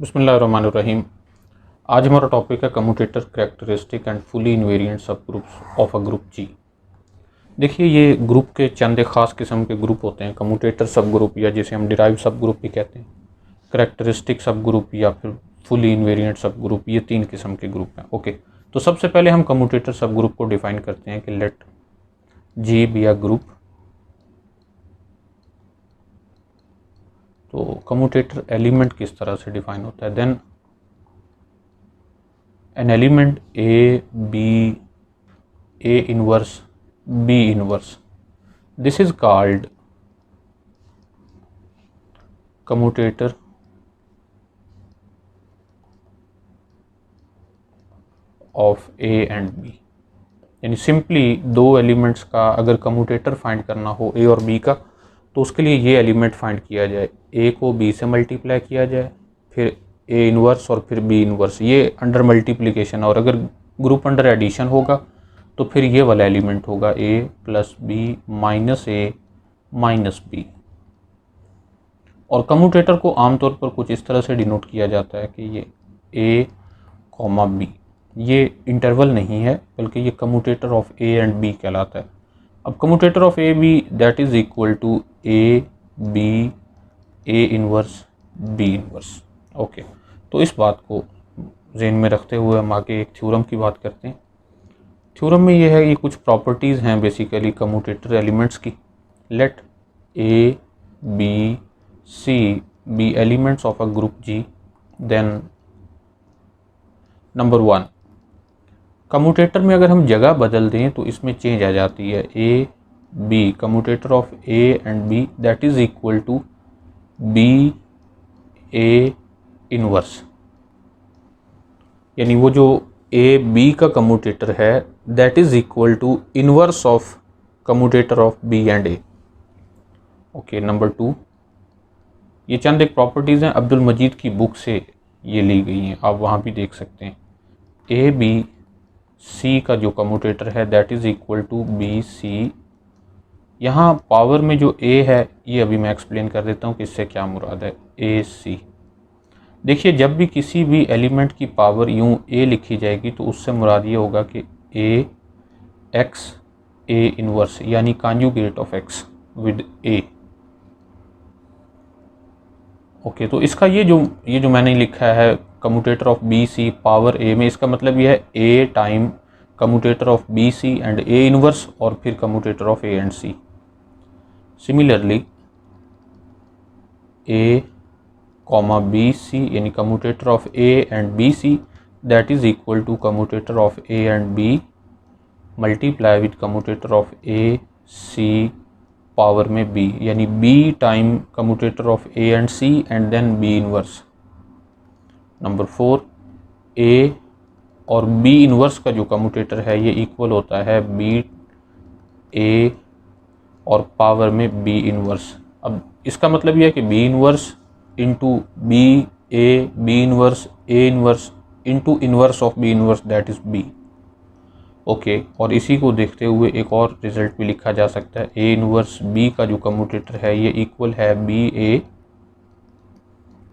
बिस्मिल्लाहिर्रहमानिर्रहीम। आज हमारा टॉपिक है commutator characteristic and fully invariant सब ग्रुप्स ऑफ अ ग्रुप जी। देखिए, ये ग्रुप के चंद ख़ास किस्म के ग्रुप होते हैं। कम्यूटेटर सब ग्रुप या जिसे हम डिराइव सब ग्रुप भी कहते हैं, करैक्टरिस्टिक सब ग्रुप या फिर फुली इनवेरिएंट सब ग्रुप, ये तीन किस्म के ग्रुप हैं। ओके, तो सबसे पहले हम कम्यूटेटर सब ग्रुप को डिफाइन करते हैं कि let G be a group. तो कम्यूटेटर एलिमेंट किस तरह से डिफाइन होता है? Then an element A, B, A inverse, B inverse. This is called commutator of A and B. यानी सिंपली दो एलिमेंट्स का अगर कम्यूटेटर फाइंड करना हो A और B का, तो उसके लिए ये एलिमेंट फाइंड किया जाए, A को B से मल्टीप्लाई किया जाए, फिर A इनवर्स और फिर B इनवर्स, ये अंडर मल्टीप्लिकेशन। और अगर ग्रुप अंडर एडिशन होगा तो फिर ये वाला एलिमेंट होगा A plus B minus A minus B. और कम्यूटेटर को आमतौर पर कुछ इस तरह से डिनोट किया जाता है कि ये A कॉमा B, ये इंटरवल नहीं है बल्कि ये commutator of A and B कहलाता है। अब commutator of A B that is equal to A B A inverse B inverse. Okay, तो इस बात को ज़हन में रखते हुए हम आगे एक थ्योरम की बात करते हैं। थ्योरम में ये है, ये कुछ प्रॉपर्टीज़ हैं बेसिकली कम्यूटेटर एलिमेंट्स की। Let A B C be elements of a group G, then number 1, commutator में अगर हम जगह बदल दें तो इसमें चेंज आ जाती है। A B commutator of A and B that is equal to B A inverse. यानी वो जो A B का कम्यूटेटर है that is equal to inverse of commutator of B and A। Okay, number 2, ये चंद एक properties हैं अब्दुल मजीद की book से ये ली गई हैं, आप वहाँ भी देख सकते हैं। ए बी सी का जो कम्यूटेटर है that is equal to B C. यहाँ पावर में जो ए है ये अभी मैं एक्सप्लेन कर देता हूँ कि इससे क्या मुराद है। ए सी, देखिए जब भी किसी भी एलिमेंट की पावर यूँ ए लिखी जाएगी तो उससे मुराद ये होगा कि ए एक्स ए इनवर्स, यानी conjugate of X with A. Okay, तो इसका ये जो मैंने लिखा है commutator of B C power A में, इसका मतलब ये है A time commutator of B C and A inverse और फिर commutator of A and C. Similarly A comma B C यानी commutator of A and B C that is equal to commutator of A and B multiply with commutator of A C power में b, यानी b time commutator of a and c and then b inverse. Number 4, a और b inverse का जो commutator है ये equal होता है b a और पावर में b इनवर्स। अब इसका मतलब ये है कि b inverse into b inverse a inverse into inverse of b inverse that is b। Okay, और इसी को देखते हुए एक और रिजल्ट भी लिखा जा सकता है। ए इनवर्स बी का जो कम्यूटेटर है ये इक्वल है बी ए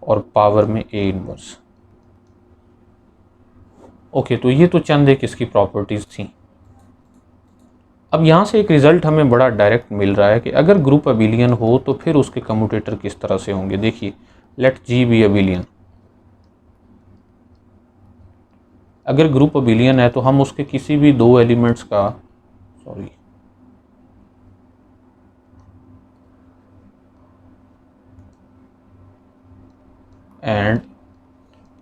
और पावर में ए इनवर्स। ओके, तो ये तो चंद एक इसकी प्रॉपर्टीज़ थी। अब यहाँ से एक रिज़ल्ट हमें बड़ा डायरेक्ट मिल रहा है कि अगर ग्रुप अबिलियन हो तो फिर उसके कम्यूटेटर किस तरह से होंगे। देखिए, लेट जी बी अबिलियन। अगर ग्रुप अबिलियन है तो हम उसके किसी भी दो एलिमेंट्स का एंड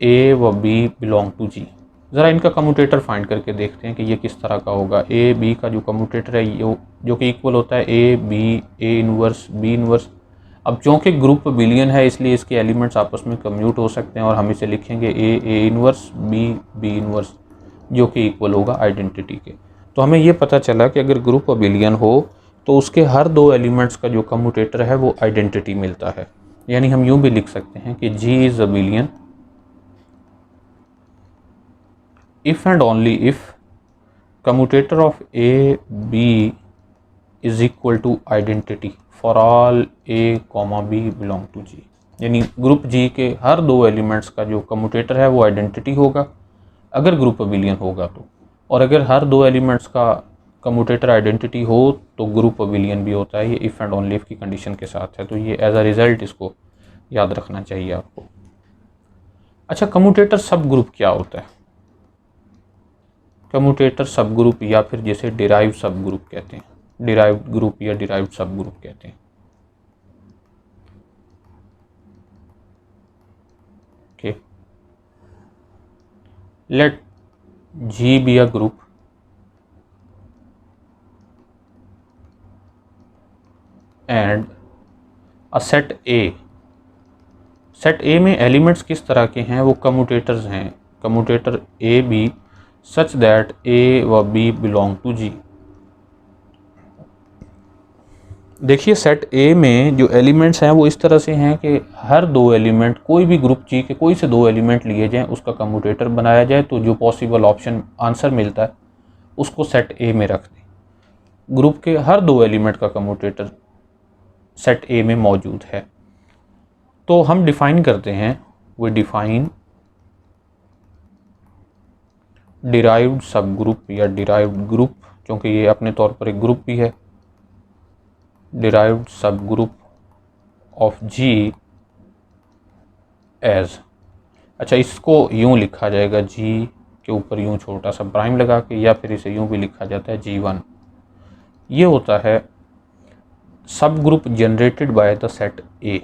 ए व बी बिलोंग टू जी, ज़रा इनका कम्यूटेटर फाइंड करके देखते हैं कि ये किस तरह का होगा। ए बी का जो कम्यूटेटर है जो कि इक्वल होता है A B A inverse B inverse. अब चूँकि ग्रुप अबिलियन है इसलिए इसके एलिमेंट्स आपस में कम्यूट हो सकते हैं और हम इसे लिखेंगे ए इनवर्स बी इनवर्स, जो कि इक्वल होगा आइडेंटिटी के। तो हमें ये पता चला कि अगर ग्रुप अबिलियन हो तो उसके हर दो एलिमेंट्स का जो कम्यूटेटर है वो आइडेंटिटी मिलता है। यानी हम यूँ भी लिख सकते हैं कि G is abelian if and only if commutator of a b is equal to identity for all a comma b belong to g। यानी ग्रुप जी के हर दो एलिमेंट्स का जो कम्यूटेटर है वो आइडेंटिटी होगा अगर ग्रुप अबिलियन होगा तो, और अगर हर दो एलिमेंट्स का कम्यूटेटर आइडेंटिटी हो तो ग्रुप अबिलियन भी होता है। ये इफ़ एंड ओनली इफ की कंडीशन के साथ है, तो ये एज अ रिजल्ट इसको याद रखना चाहिए आपको। अच्छा, कम्यूटेटर सब ग्रुप क्या होता है? कम्यूटेटर सब ग्रुप या फिर जैसे डिराइव सब ग्रुप कहते हैं, डिराइव ग्रुप या डिराइव सब ग्रुप कहते हैं। Okay, let G be a group and a set A। Set A में एलिमेंट्स किस तरह के हैं? वो कम्यूटेटर्स हैं, commutator A B such that A व B बिलोंग टू G। देखिए, सेट A में जो एलिमेंट्स हैं वो इस तरह से हैं कि हर दो एलिमेंट, कोई भी ग्रुप G के कोई से दो एलिमेंट लिए जाएं, उसका कम्यूटेटर बनाया जाए, तो जो पॉसिबल ऑप्शन आंसर मिलता है उसको सेट A में रख दें। ग्रुप के हर दो एलिमेंट का कम्यूटेटर सेट A में मौजूद है। तो हम डिफाइन करते हैं, वी डिफाइन डिराइव्ड सब ग्रुप या डिराइव्ड ग्रुप, क्योंकि ये अपने तौर पर एक ग्रुप भी है, derived subgroup of G as. अच्छा, इसको यूं लिखा जाएगा, G के ऊपर यूं छोटा सा प्राइम लगा के, या फिर इसे यूं भी लिखा जाता है G1। ये होता है subgroup generated by the set A।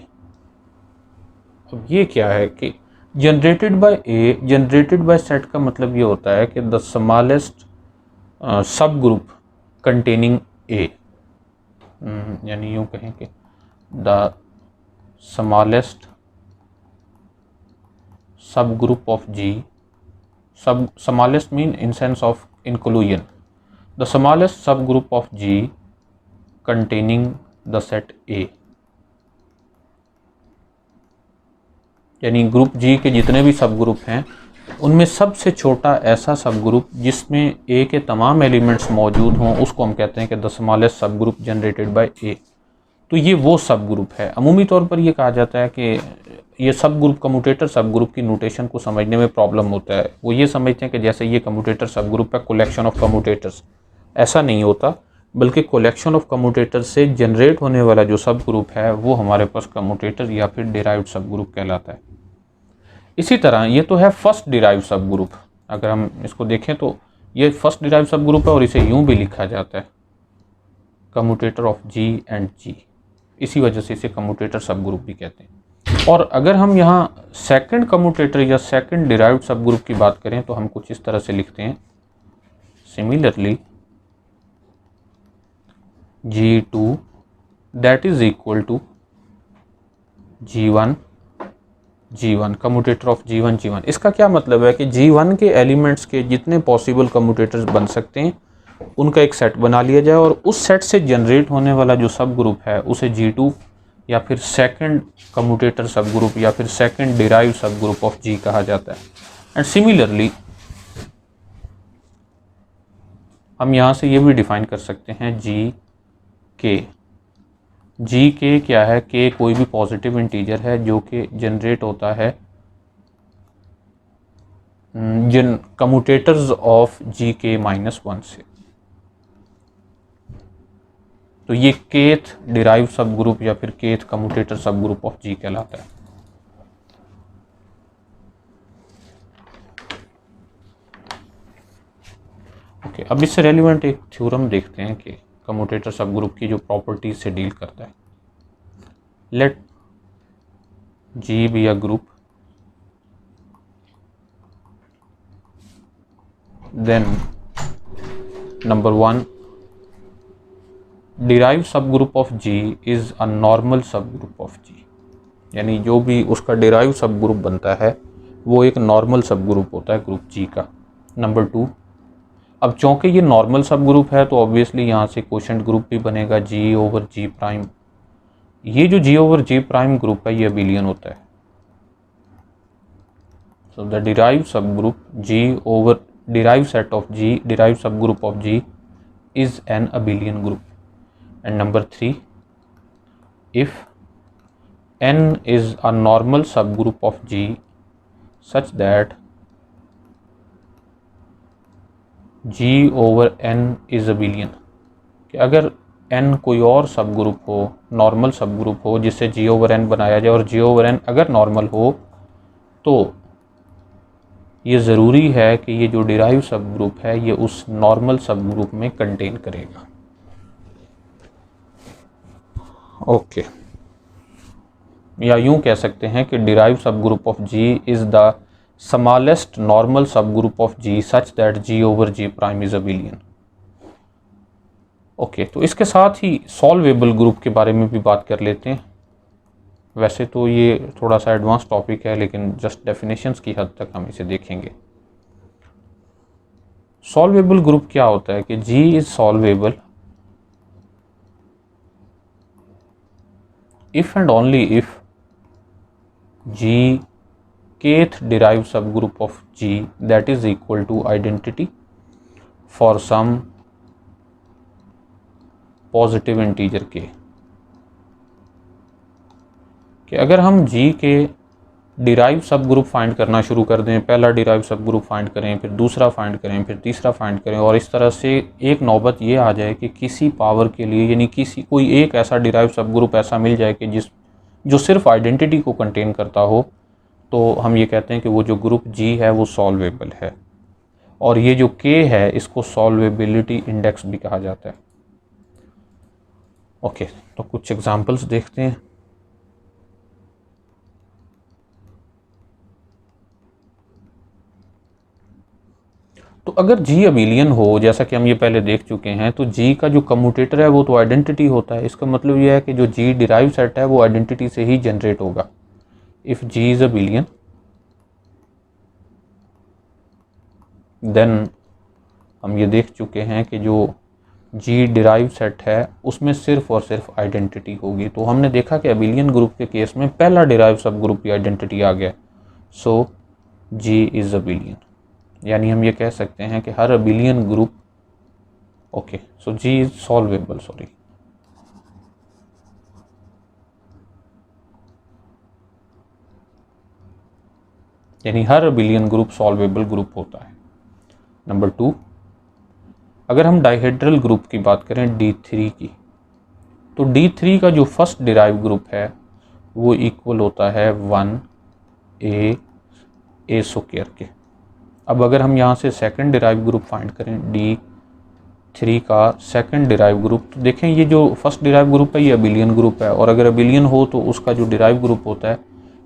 अब ये क्या है कि generated by A, generated by set का मतलब ये होता है कि the smallest subgroup containing A, यानी यूं कहें कि the smallest subgroup of G, sub smallest mean in sense of inclusion, the smallest subgroup of G containing the set A। यानी ग्रुप G के जितने भी सब group हैं उनमें सबसे छोटा ऐसा सब ग्रुप जिसमें A के तमाम एलिमेंट्स मौजूद हों, उसको हम कहते हैं कि the smallest subgroup generated by A। तो ये वो सब ग्रुप है। अमूमी तौर पर ये कहा जाता है कि ये सब ग्रुप, कम्यूटेटर सब ग्रुप की नोटेशन को समझने में प्रॉब्लम होता है। वो ये समझते हैं कि जैसे ये कम्यूटेटर सब ग्रुप है, कलेक्शन ऑफ कम्यूटेटर्स। ऐसा नहीं होता, बल्कि कलेक्शन ऑफ कम्यूटेटर से जनरेट होने वाला जो सब ग्रुप है वो हमारे पास कम्यूटेटर या फिर डिराइव्ड सब ग्रुप कहलाता है। इसी तरह ये तो है फर्स्ट डिराइव सब ग्रुप। अगर हम इसको देखें तो ये फर्स्ट डिराइव सब ग्रुप है और इसे यूं भी लिखा जाता है, commutator of G and G। इसी वजह से इसे कम्यूटेटर सब ग्रुप भी कहते हैं। और अगर हम यहाँ सेकंड कम्यूटेटर या सेकंड डिराइव्ड सब ग्रुप की बात करें तो हम कुछ इस तरह से लिखते हैं, similarly G2 that is equal to G1 G1, commutator of G1 G1। इसका क्या मतलब है कि G1 के एलिमेंट्स के जितने पॉसिबल कम्यूटेटर्स बन सकते हैं उनका एक सेट बना लिया जाए, और उस सेट से जनरेट होने वाला जो सब ग्रुप है उसे G2 या फिर सेकंड कम्यूटेटर सब ग्रुप या फिर second derive subgroup of G कहा जाता है। एंड सिमिलरली हम यहाँ से ये भी डिफाइन कर सकते हैं जी के क्या है, के कोई भी पॉजिटिव इंटीजर है जो कि जनरेट होता है जिन कम्यूटेटर्स ऑफ GK-1 से। तो ये केथ डिराइव सब ग्रुप या फिर केथ कम्यूटेटर सब ग्रुप ऑफ G कहलाता है। ओके, अब इससे रेलिवेंट एक थ्योरम देखते हैं कि कम्यूटेटर सब ग्रुप की जो प्रॉपर्टीज से डील करता है। Let G be a group, then number 1 derive subgroup of G is a normal subgroup of G। यानी जो भी उसका डिराइव सब ग्रुप बनता है वो एक नॉर्मल सब ग्रुप होता है ग्रुप G का। नंबर 2, अब चूँकि ये नॉर्मल सब ग्रुप है तो ऑब्वियसली यहाँ से क्वोशंट ग्रुप भी बनेगा G ओवर G प्राइम। ये जो G over G prime group है ये अबिलियन होता है। So the derive subgroup G over derive set of G, derive subgroup of G is an abelian group. And number 3, if n is a normal subgroup of G such that G over n is abelian। कि अगर n कोई और सब group हो, normal सब group हो जिससे G over n बनाया जाए और G over n अगर नॉर्मल हो तो ये ज़रूरी है कि ये जो डिराइव सब ग्रुप है ये उस नॉर्मल सब ग्रुप में कंटेन करेगा। ओके, या यूं कह सकते हैं कि derive subgroup of G is the smallest normal subgroup of G such that G over G prime is abelian. Okay, तो इसके साथ ही सॉल्वेबल ग्रुप के बारे में भी बात कर लेते हैं। वैसे तो ये थोड़ा सा एडवांस टॉपिक है लेकिन जस्ट डेफिनेशंस की हद तक हम इसे देखेंगे। सॉल्वेबल ग्रुप क्या होता है कि G is solvable if and only if G kth derived subgroup of G that is equal to identity for some positive integer k। कि अगर हम G के डिराइव सब ग्रुप फाइंड करना शुरू कर दें, पहला डिराइव सब ग्रुप फाइंड करें, फिर दूसरा फाइंड करें, फिर तीसरा फाइंड करें और इस तरह से एक नौबत ये आ जाए कि किसी पावर के लिए यानी कोई एक ऐसा डिराइव सब ग्रुप ऐसा मिल जाए कि जो सिर्फ आइडेंटिटी को कंटेन करता हो, तो हम ये कहते हैं कि वो जो ग्रुप G है वो सॉल्वेबल है। और ये जो K है इसको सॉल्वेबिलिटी इंडेक्स भी कहा जाता है। ओके, तो कुछ एग्जांपल्स देखते हैं। तो अगर G अबिलियन हो, जैसा कि हम ये पहले देख चुके हैं, तो G का जो कम्यूटेटर है वो तो आइडेंटिटी होता है। इसका मतलब ये है कि जो G डिराइव सेट है वो आइडेंटिटी से ही जनरेट होगा। If G is abelian then हम ये देख चुके हैं कि जो G डिराइव सेट है उसमें सिर्फ और सिर्फ आइडेंटिटी होगी। तो हमने देखा कि अबिलियन ग्रुप के केस में पहला डिराइव सब ग्रुप की आइडेंटिटी आ गया, सो G इज़ अबिलियन। यानी हम ये कह सकते हैं कि हर abelian group, okay, so G is solvable, sorry, यानी हर अबिलियन ग्रुप सॉल्वेबल ग्रुप होता है। नंबर 2, अगर हम डाइहेड्रल ग्रुप की बात करें D3 की, तो D3 का जो फर्स्ट डिराइव ग्रुप है वो इक्वल होता है 1a स्क्वायर के। अब अगर हम यहाँ से सेकंड डिराइव ग्रुप फाइंड करें D3 का सेकंड डिराइव ग्रुप, तो देखें ये जो फर्स्ट डिराइव ग्रुप है ये अबिलियन ग्रुप है और अगर अबिलियन हो तो उसका जो डिराइव ग्रुप होता है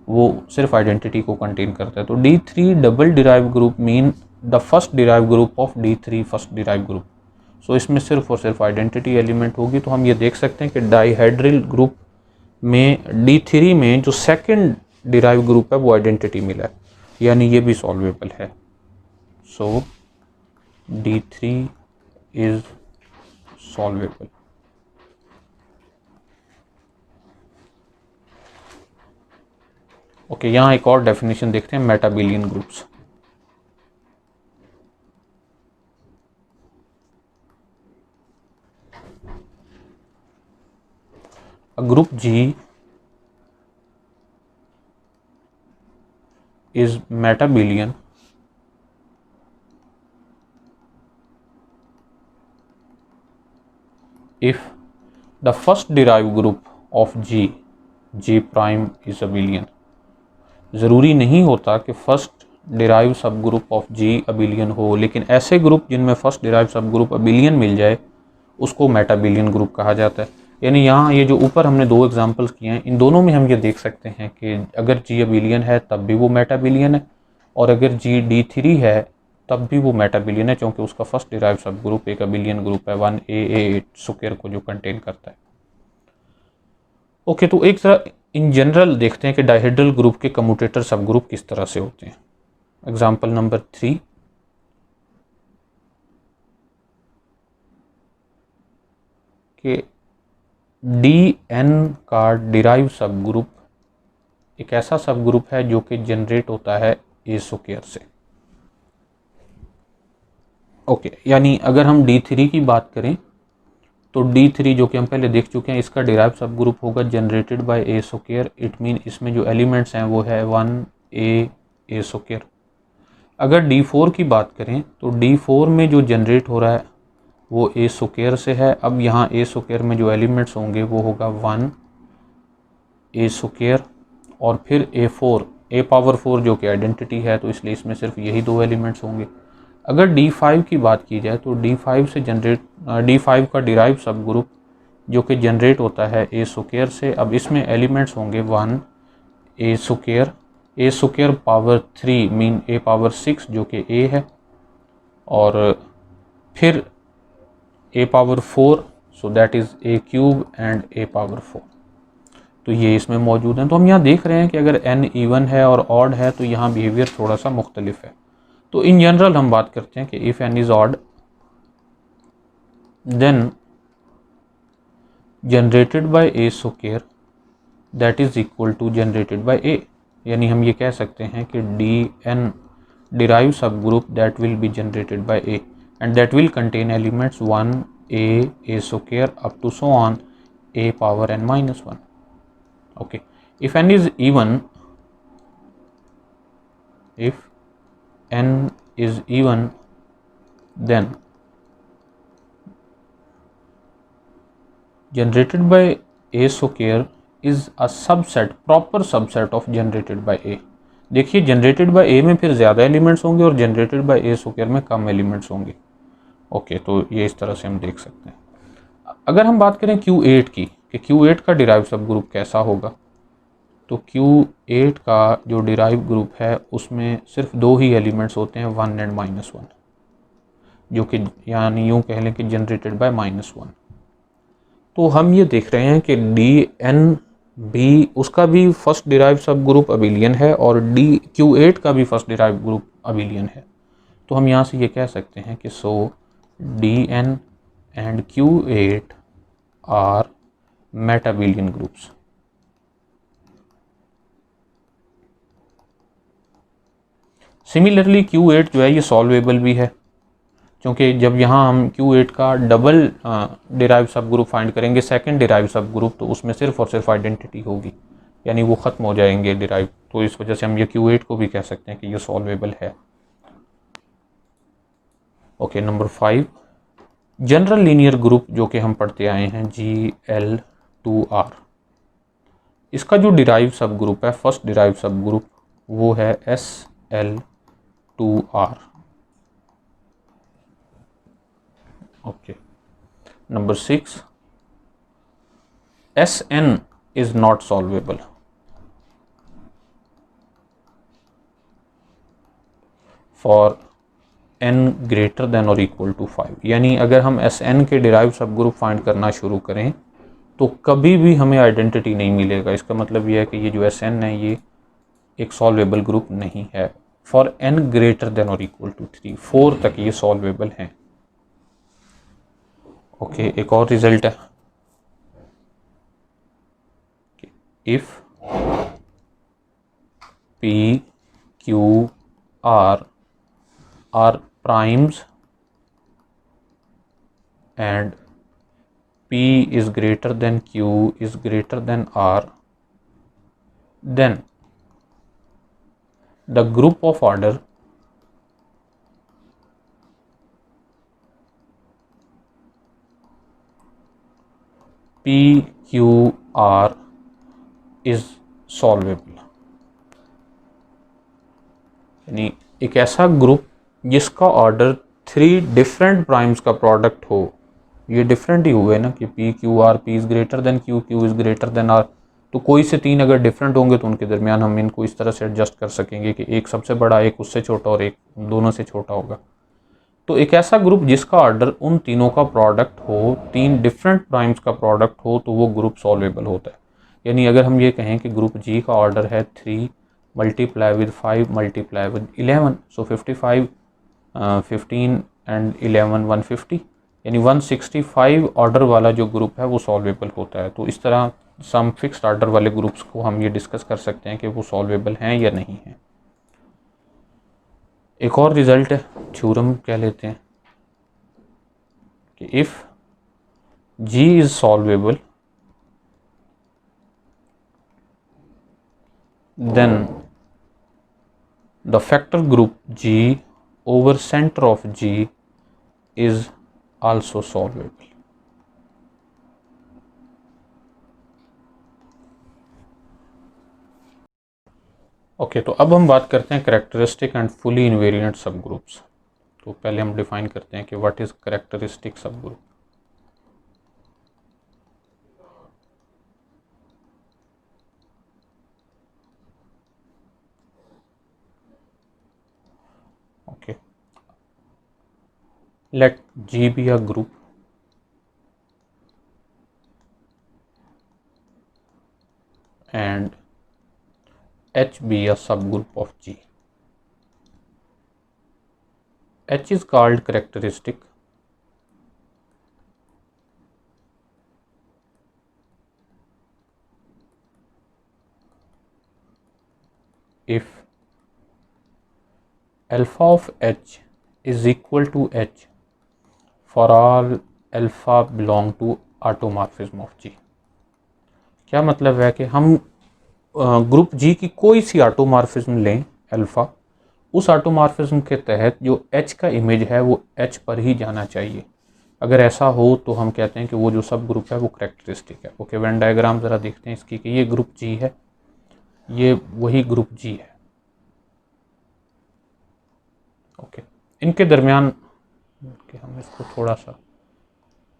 वो सिर्फ आइडेंटिटी को कंटेन करता है। तो D3 double derive group mean the first derive group of D3 first derive group. So इसमें सिर्फ और सिर्फ आइडेंटिटी एलिमेंट होगी। तो हम ये देख सकते हैं कि डाइहेड्रल ग्रुप में D3 में जो सेकंड डिराइव ग्रुप है वो आइडेंटिटी मिला है, यानी ये भी सॉल्वेबल है। सो D3 इज सॉल्वेबल। ओके, यहाँ एक और डेफिनेशन देखते हैं मेटाबिलियन groups. A group G is metabelian if the first derived group of G prime is abelian। ज़रूरी नहीं होता कि first derive subgroup of G abelian हो, लेकिन ऐसे ग्रुप जिनमें फर्स्ट डिराइव सब ग्रुप अबिलियन मिल जाए उसको मेटाबिलियन ग्रुप कहा जाता है। यानी यहाँ ये जो ऊपर हमने दो एग्जांपल्स किए हैं इन दोनों में हम ये देख सकते हैं कि अगर G अबिलियन है तब भी वो मेटाबिलियन है और अगर G D3 है तब भी वो मेटाबिलियन है, क्योंकि उसका फर्स्ट डिराइव सब ग्रुप एक अबिलियन ग्रुप है 1a स्क्वायर को जो कंटेन करता है। ओके, तो एक तरह इन जनरल देखते हैं कि डाइहेड्रल ग्रुप के कम्यूटेटर सब ग्रुप किस तरह से होते हैं। एग्जाम्पल नंबर 3, कि Dn का डिराइव सब ग्रुप एक ऐसा सब ग्रुप है जो कि जनरेट होता है a स्क्वायर से। ओके, यानी अगर हम D3 की बात करें तो D3 जो कि हम पहले देख चुके हैं, इसका डिराइव सब ग्रुप होगा generated by A square. It mean इसमें जो एलिमेंट्स हैं वो है 1a स्क्वायर। अगर D4 की बात करें तो D4 में जो जनरेट हो रहा है वो ए स्क्वायर से है। अब यहाँ ए स्क्वायर में जो एलिमेंट्स होंगे वो होगा 1a स्क्वायर और फिर A4 a पावर 4 जो कि आइडेंटिटी है, तो इसलिए इसमें सिर्फ यही दो एलिमेंट्स होंगे। अगर D5 की बात की जाए तो D5 का डिराइव सब ग्रुप जो कि जनरेट होता है ए स्क्वायर से। अब इसमें एलिमेंट्स होंगे 1a square power 3 mean a power 6 जो कि a है, और फिर a power 4 so that is a cube and a power 4। तो ये इसमें मौजूद हैं। तो हम यहाँ देख रहे हैं कि अगर n इवन है और ऑड है तो यहाँ बिहेवियर थोड़ा सा मुख्तलिफ है। तो इन जनरल हम बात करते हैं कि if n is odd then generated by A square that is equal to generated by A. यानी हम ये कह सकते हैं कि Dn derive subgroup that will be generated by A and that will contain elements 1a square up to so on a power n minus 1। okay, if n is even then generated by a square is a subset, proper subset of generated by a। देखिए generated by ए में फिर ज़्यादा elements होंगे और generated by A square में कम elements होंगे। Okay, तो ये इस तरह से हम देख सकते हैं। अगर हम बात करें Q8 की कि Q8 का डिराइव सब ग्रुप कैसा होगा, तो Q8 का जो डिराइव ग्रुप है उसमें सिर्फ दो ही एलिमेंट्स होते हैं 1 एंड -1, जो कि यानी यूँ कह लें कि जनरेटेड बाय -1। तो हम ये देख रहे हैं कि DnB उसका भी फर्स्ट डिराइव सब ग्रुप अबिलियन है और Q8 का भी फर्स्ट डिराइव ग्रुप अबिलियन है। तो हम यहाँ से ये कह सकते हैं कि so Dn and Q8 are metabelian groups. Similarly Q8 जो है ये सॉल्वेबल भी है, क्योंकि जब यहाँ हम Q8 का डबल डिराइव सब ग्रुप फाइंड करेंगे, सेकंड डिराइव सब ग्रुप, तो उसमें सिर्फ और सिर्फ आइडेंटिटी होगी, यानी वो ख़त्म हो जाएंगे डिराइव। तो इस वजह से हम ये Q8 को भी कह सकते हैं कि ये सॉल्वेबल है। Okay, number 5 general linear group जो कि हम पढ़ते आए हैं GL2R। इसका जो डिराइव सब ग्रुप है, फर्स्ट डिराइव सब ग्रुप, वो है SL2R। Okay, number 6 SN is not solvable for n greater than और इक्वल टू 5। यानी अगर हम SN के डिराइव सब ग्रुप फाइंड करना शुरू करें तो कभी भी हमें आइडेंटिटी नहीं मिलेगा। इसका मतलब यह है कि ये जो SN है ये एक सॉल्वेबल ग्रुप नहीं है। फॉर n ग्रेटर देन और इक्वल टू 3, 4 तक ये सॉल्वेबल हैं। ओके, एक और रिजल्ट है, if P Q R are primes and P is greater than Q is greater than R, then the group of order P Q R is solvable। यानी एक ऐसा group जिसका ऑर्डर 3 डिफरेंट प्राइम्स का product हो। ये different ही हुए ना कि P Q R, P is greater than Q, Q is greater than R। तो कोई से 3 अगर डिफरेंट होंगे तो उनके दरमियान हम इनको इस तरह से एडजस्ट कर सकेंगे कि एक सबसे बड़ा, एक उससे छोटा और एक दोनों से छोटा होगा। तो एक ऐसा ग्रुप जिसका ऑर्डर उन तीनों का प्रोडक्ट हो, 3 डिफरेंट प्राइम्स का प्रोडक्ट हो, तो वो ग्रुप सॉल्वेबल होता है। यानी अगर हम ये कहें कि ग्रुप G का ऑर्डर है 3 multiply with 5 multiply with 11, so 55 15 and 11 150, यानी 165 ऑर्डर वाला जो ग्रुप है वो सॉल्वेबल होता है। तो इस तरह सम फिक्स्ड ऑर्डर वाले ग्रुप्स को हम ये डिस्कस कर सकते हैं कि वो सॉल्वेबल हैं या नहीं हैं। एक और रिजल्ट है, थ्योरम कह लेते हैं, कि if G is solvable, then the factor group G over center of G is also solvable. Okay तो अब हम बात करते हैं करेक्टरिस्टिक एंड फुली इनवेरिएंट सब ग्रुप्स। तो पहले हम डिफाइन करते हैं कि what is characteristic subgroup. Okay, let G be a group and H be a subgroup of G. H is called characteristic if alpha of H is equal to H for all alpha belong to automorphism of G। क्या मतलब है कि हम group G की कोई सी automorphism लें alpha, उस automorphism के तहत जो H का इमेज है वो H पर ही जाना चाहिए। अगर ऐसा हो तो हम कहते हैं कि वो जो सब ग्रुप है वो करेक्टरिस्टिक है। ओके, वेन डायग्राम ज़रा देखते हैं इसकी कि ये ग्रुप G है, ये वही ग्रुप G है। ओके, इनके दरमियान कि हम इसको थोड़ा सा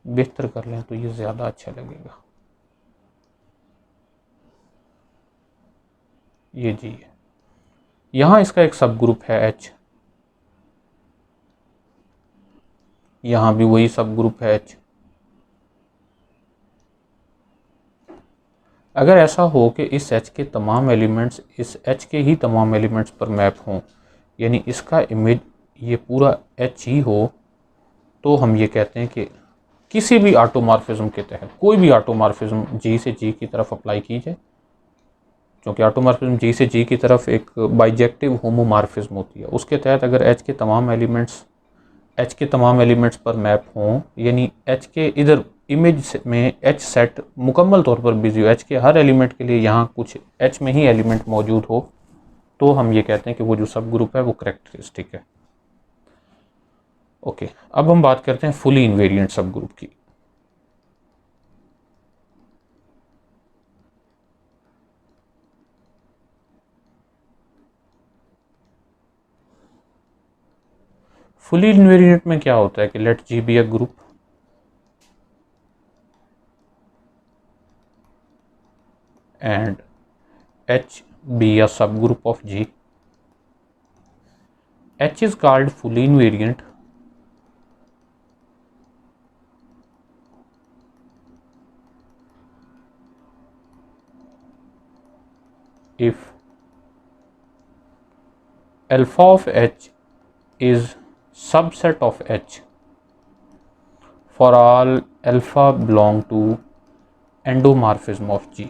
बेहतर कर लें तो ये ज़्यादा अच्छा लगेगा। ये G है, यहाँ इसका एक सब ग्रुप है H, यहाँ भी वही सब ग्रुप है H। अगर ऐसा हो कि इस H के तमाम एलिमेंट्स इस H के ही तमाम एलिमेंट्स पर मैप हों, यानी इसका इमेज ये पूरा H ही हो, तो हम ये कहते हैं कि किसी भी ऑटोमॉर्फिज्म के तहत कोई भी ऑटोमॉर्फिज्म G से G की तरफ अप्लाई की जाए, क्योंकि ऑटोमॉर्फिज्म G से G की तरफ एक बाइजेक्टिव होमोमॉर्फिज्म होती है, उसके तहत अगर H के तमाम एलिमेंट्स पर मैप हों, यानी H के इधर इमेज में H सेट मुकम्मल तौर पर बिजी हो, H के हर एलिमेंट के लिए यहाँ कुछ H में ही एलिमेंट मौजूद हो, तो हम ये कहते हैं कि वो जो सब ग्रुप है वो करेक्टरिस्टिक है। ओके, अब हम बात करते हैं फुली इनवेरिएंट सब ग्रुप की। फुली इनवेरिएंट में क्या होता है कि let G be a group and H be a subgroup of G. H is called fully invariant if alpha of H is subset of H for all alpha belong to endomorphism of G।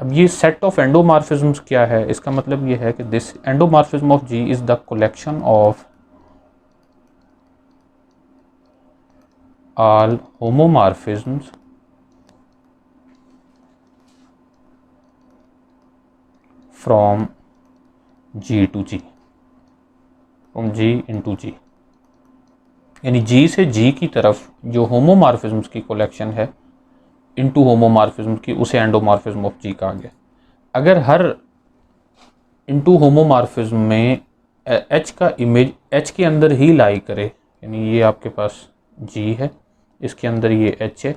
अब ये set of एंडोमॉर्फिज्म्स क्या है, इसका मतलब ये है कि this endomorphism of G is the collection of all homomorphisms from G to G, from G into G, यानी G से G की तरफ जो होमोमॉर्फिज्म्स की कलेक्शन है इनटू होमोमॉर्फिज्म की, उसे एंडोमॉर्फिज्म ऑफ G कहा गया। अगर हर इनटू होमोमॉर्फिज्म में H का इमेज H के अंदर ही लाई करे, यानी ये आपके पास G है, इसके अंदर ये H है,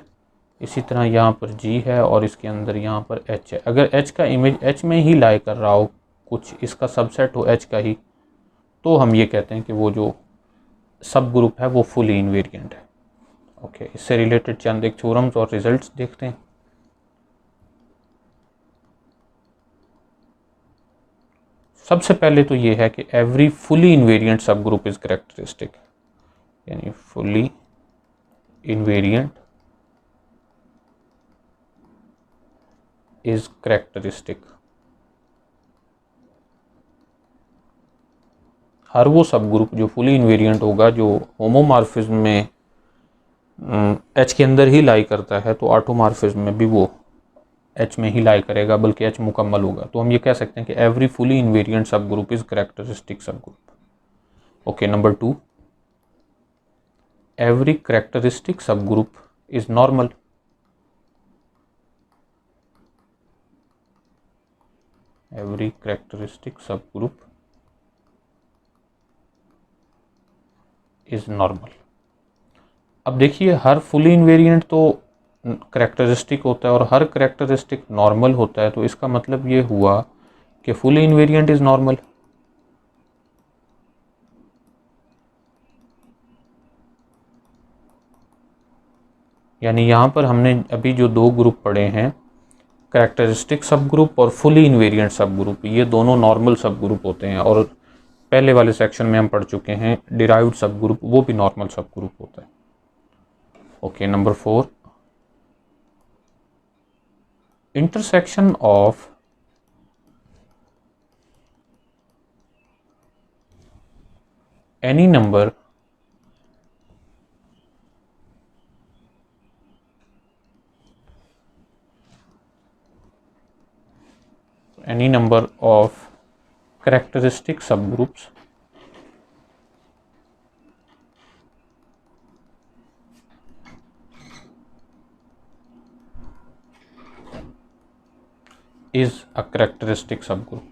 इसी तरह यहाँ पर G है और इसके अंदर यहाँ पर H है। अगर H का इमेज H में ही लाई कर रहा हो, कुछ इसका सबसेट हो H का ही, तो हम ये कहते हैं कि वो जो सब ग्रुप है वो फुली इनवेरिएंट है। ओके, इससे रिलेटेड चंद एक थ्योरम्स और रिजल्ट्स देखते हैं। सबसे पहले तो ये है कि every fully invariant subgroup is characteristic, यानी फुली इनवेरिएंट इज करेक्टरिस्टिक। हर वो सब ग्रुप जो फुली इनवेरिएंट होगा, जो होमोमॉर्फिज्म में एच के अंदर ही लाई करता है, तो ऑटोमॉर्फिज्म में भी वो एच में ही लाई करेगा, बल्कि एच मुकम्मल होगा। तो हम ये कह सकते हैं कि every fully invariant subgroup is characteristic subgroup. Okay, number 2, every characteristic subgroup is normal. Every characteristic subgroup is normal. अब देखिए, हर फुली इन्वेरिएंट तो करेक्टरिस्टिक होता है और हर करेक्टरिस्टिक नॉर्मल होता है, तो इसका मतलब ये हुआ कि फुली इन्वेरिएंट इज नॉर्मल। यानी यहाँ पर हमने अभी जो दो ग्रुप पढ़े हैं, करेक्टरिस्टिक सब ग्रुप और फुली इन्वेरिएंट सब ग्रुप, ये दोनों नॉर्मल सब ग्रुप होते हैं। और पहले वाले सेक्शन में हम पढ़ चुके हैं डिराइव्ड सब ग्रुप, वो भी नॉर्मल सब ग्रुप होता है। Okay, number 4, intersection of any number of characteristic subgroups is a characteristic subgroup।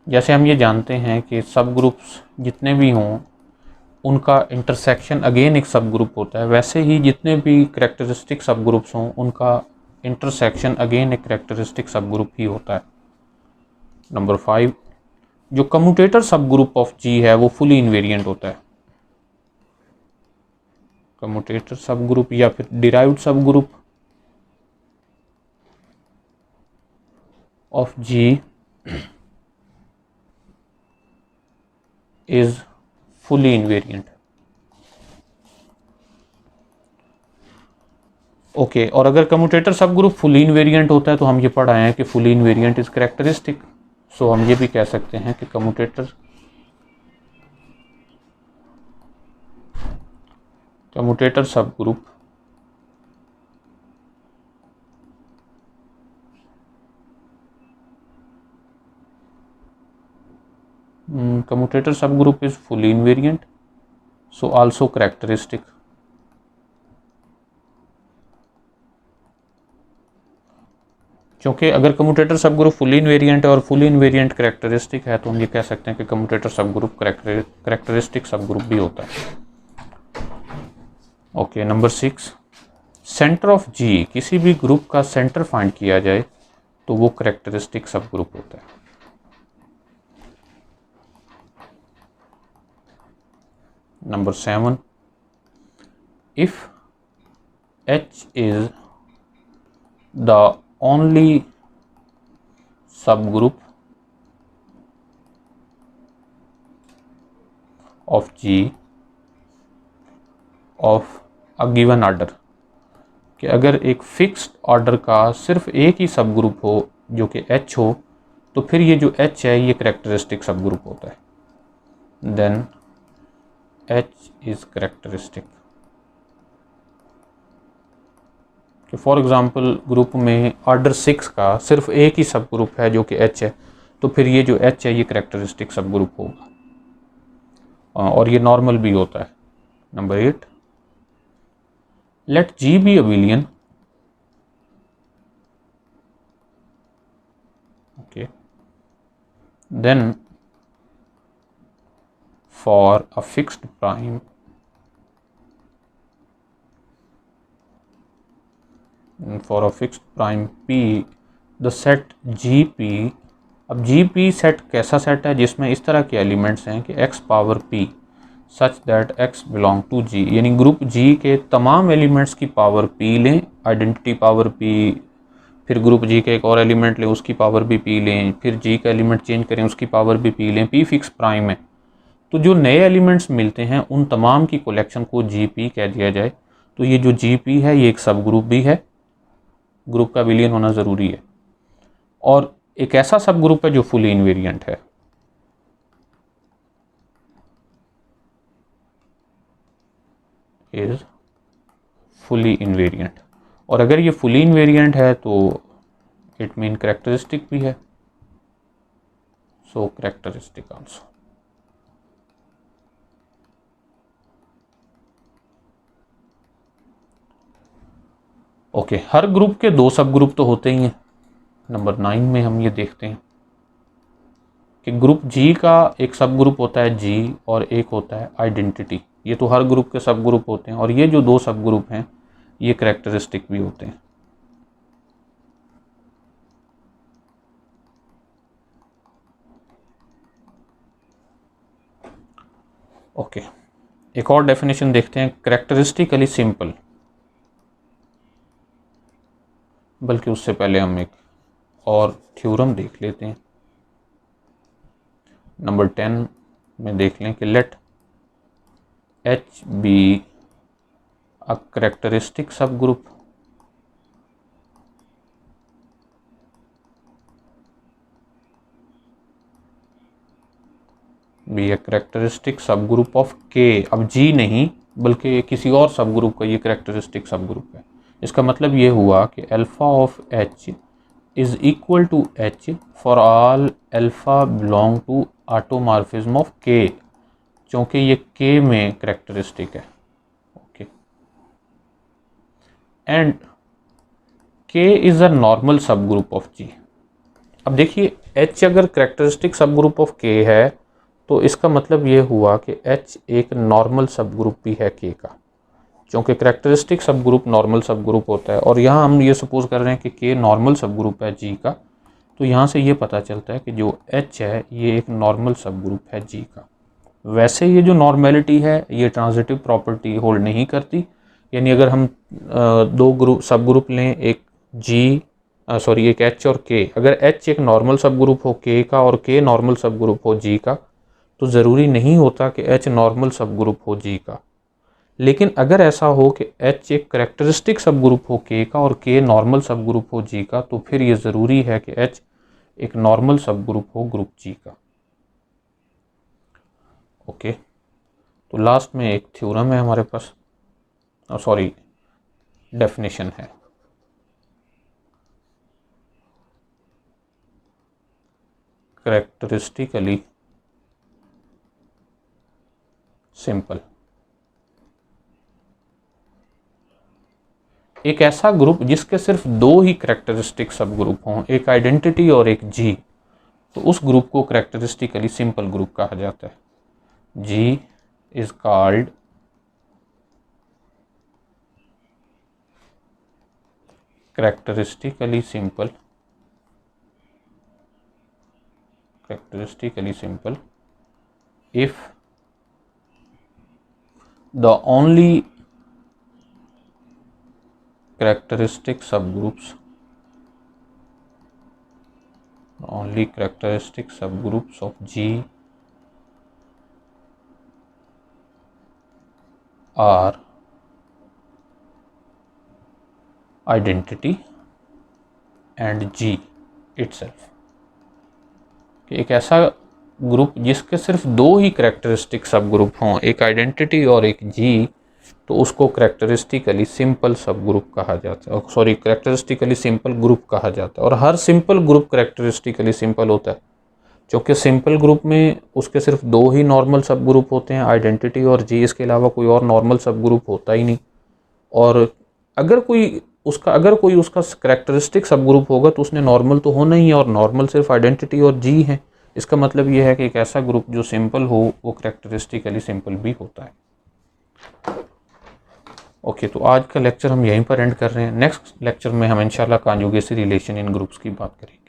जैसे हम ये जानते हैं कि सब ग्रुप्स जितने भी हों उनका इंटरसेक्शन अगेन एक सब ग्रुप होता है, वैसे ही जितने भी करेक्टरिस्टिक सब ग्रुप्स हों उनका इंटरसेक्शन अगेन एक करेक्टरिस्टिक सब ग्रुप ही होता है। नंबर 5, जो कम्यूटेटर सब ग्रुप ऑफ जी है वो फुली इन्वेरिएंट होता है। कम्यूटेटर सब ग्रुप या फिर derived subgroup of G is fully invariant. Okay, और अगर कम्यूटेटर सब ग्रुप फुली इन्वेरिएंट होता है तो हम ये पढ़ आए हैं कि फुली इन्वेरिएंट इज करेक्टरिस्टिक। सो हम ये भी कह सकते हैं कि कम्यूटेटर सब group commutator subgroup is fully invariant, so also characteristic। क्योंकि अगर कम्यूटेटर सब ग्रुप फुली इन्वेरिएंट है और फुली इन्वेरिएंट करेक्टरिस्टिक है तो हम ये कह सकते हैं कि कम्यूटेटर सब ग्रुप करेक्टरिस्टिक सब ग्रुप भी होता है। ओके, नंबर 6, सेंटर ऑफ जी, किसी भी ग्रुप का सेंटर फाइंड किया जाए तो वो करेक्टरिस्टिक सब ग्रुप होता है। Number 7, if H is the only subgroup of G of a given order, कि अगर एक फिक्स्ड ऑर्डर का सिर्फ एक ही सब ग्रुप हो जो कि H हो, तो फिर ये जो H है ये करेक्टरिस्टिक सब ग्रुप होता है। Then H is characteristic. For example group में ऑर्डर 6 का सिर्फ एक ही सब ग्रुप है जो कि H है, तो फिर ये जो H है ये करेक्टरिस्टिक सब ग्रुप होगा और ये नॉर्मल भी होता है। Number 8, let G be abelian. Okay, then for a fixed prime P the set GP। अब GP सेट कैसा सेट है जिसमें इस तरह के एलिमेंट्स हैं कि x power P such that x belong to G, यानी ग्रुप G के तमाम एलिमेंट्स की पावर P लें, आइडेंटिटी पावर P, फिर ग्रुप G के एक और एलिमेंट लें उसकी पावर भी P लें, फिर G का एलिमेंट चेंज करें उसकी पावर भी P लें, P फिक्स प्राइम है। तो जो नए एलिमेंट्स मिलते हैं उन तमाम की कलेक्शन को GP कह दिया जाए। तो ये जो GP है ये एक सब ग्रुप भी है, ग्रुप का विलियन होना ज़रूरी है, और एक ऐसा सब ग्रुप है जो फुली इन्वेरिएंट है। इज फुली इनवेरिएंट, और अगर ये फुली इनवेरिएंट है तो इट मीन कैरेक्टरिस्टिक भी है, सो कैरेक्टरिस्टिक आंसर। ओके, हर ग्रुप के दो सब ग्रुप तो होते ही हैं। नंबर 9 में हम ये देखते हैं कि ग्रुप जी का एक सब ग्रुप होता है जी और एक होता है आइडेंटिटी। ये तो हर ग्रुप के सब ग्रुप होते हैं, और ये जो दो सब ग्रुप हैं ये कैरेक्टरिस्टिक भी होते हैं। ओके, एक और डेफिनेशन देखते हैं, कैरेक्टरिस्टिकली सिंपल। बल्कि उससे पहले हम एक और थ्योरम देख लेते हैं। नंबर 10 में देख लें कि let H be a characteristic subgroup be a characteristic subgroup of K. अब जी नहीं बल्कि किसी और सब ग्रुप का ये कैरेक्टरिस्टिक सब ग्रुप है। इसका मतलब ये हुआ कि alpha of H is equal to H for all alpha belong to automorphism of K, क्योंकि ये के में कैरेक्टरिस्टिक है। Okay, and K is a normal subgroup of G. अब देखिए एच अगर कैरेक्टरिस्टिक सब ग्रुप ऑफ के है तो इसका मतलब ये हुआ कि एच एक नॉर्मल सब ग्रुप भी है के का, क्योंकि कैरेक्टरिस्टिक सब ग्रुप नॉर्मल सब ग्रुप होता है। और यहाँ हम ये सपोज कर रहे हैं कि के नॉर्मल सब ग्रुप है जी का, तो यहाँ से ये पता चलता है कि जो एच है ये एक नॉर्मल सब ग्रुप है जी का। वैसे ये जो नॉर्मेलिटी है ये ट्रांजिटिव प्रॉपर्टी होल्ड नहीं करती, यानी अगर हम दो ग्रुप सब ग्रुप लें, एक जी सॉरी एक एच और के, अगर एच एक नॉर्मल सब ग्रुप हो के का और के नॉर्मल सब ग्रुप हो जी का, तो ज़रूरी नहीं होता कि एच नॉर्मल सब ग्रुप हो जी का। लेकिन अगर ऐसा हो कि एच एक कैरेक्टरिस्टिक सब ग्रुप हो के का और के नॉर्मल सब ग्रुप हो जी का, तो फिर ये ज़रूरी है कि एच एक नॉर्मल सब ग्रुप हो ग्रुप जी का। ओके, तो लास्ट में एक थ्योरम है हमारे पास, सॉरी डेफिनेशन है। कैरेक्टरिस्टिकली सिंपल, एक ऐसा ग्रुप जिसके सिर्फ दो ही कैरेक्टरिस्टिक सब ग्रुप हों, एक आइडेंटिटी और एक जी, तो उस ग्रुप को कैरेक्टरिस्टिकली सिंपल ग्रुप कहा जाता है। G is called characteristically simple if the only characteristic subgroups of G are identity and G itself। कि एक ऐसा ग्रुप जिसके सिर्फ दो ही कैरेक्टरिस्टिक सब ग्रुप हों, एक आइडेंटिटी और एक जी, तो उसको कैरेक्टरिस्टिकली सिंपल सब ग्रुप कहा जाता है, सॉरी कैरेक्टरिस्टिकली सिंपल ग्रुप कहा जाता है। और हर सिंपल ग्रुप कैरेक्टरिस्टिकली सिंपल होता है, क्योंकि सिंपल ग्रुप में उसके सिर्फ दो ही नॉर्मल सब ग्रुप होते हैं, आइडेंटिटी और जी, इसके अलावा कोई और नॉर्मल सब ग्रुप होता ही नहीं। और अगर कोई उसका कैरेक्टरिस्टिक सब ग्रुप होगा तो उसने नॉर्मल तो होना ही है, और नॉर्मल सिर्फ आइडेंटिटी और जी है। इसका मतलब ये है कि एक ऐसा ग्रुप जो सिंपल हो वो कैरेक्टरिस्टिकली सिंपल भी होता है। ओके, तो आज का लेक्चर हम यहीं पर एंड कर रहे हैं। नेक्स्ट लेक्चर में हम इंशाल्लाह कॉन्जुगेसी रिलेशन इन ग्रुप्स की बात करेंगे।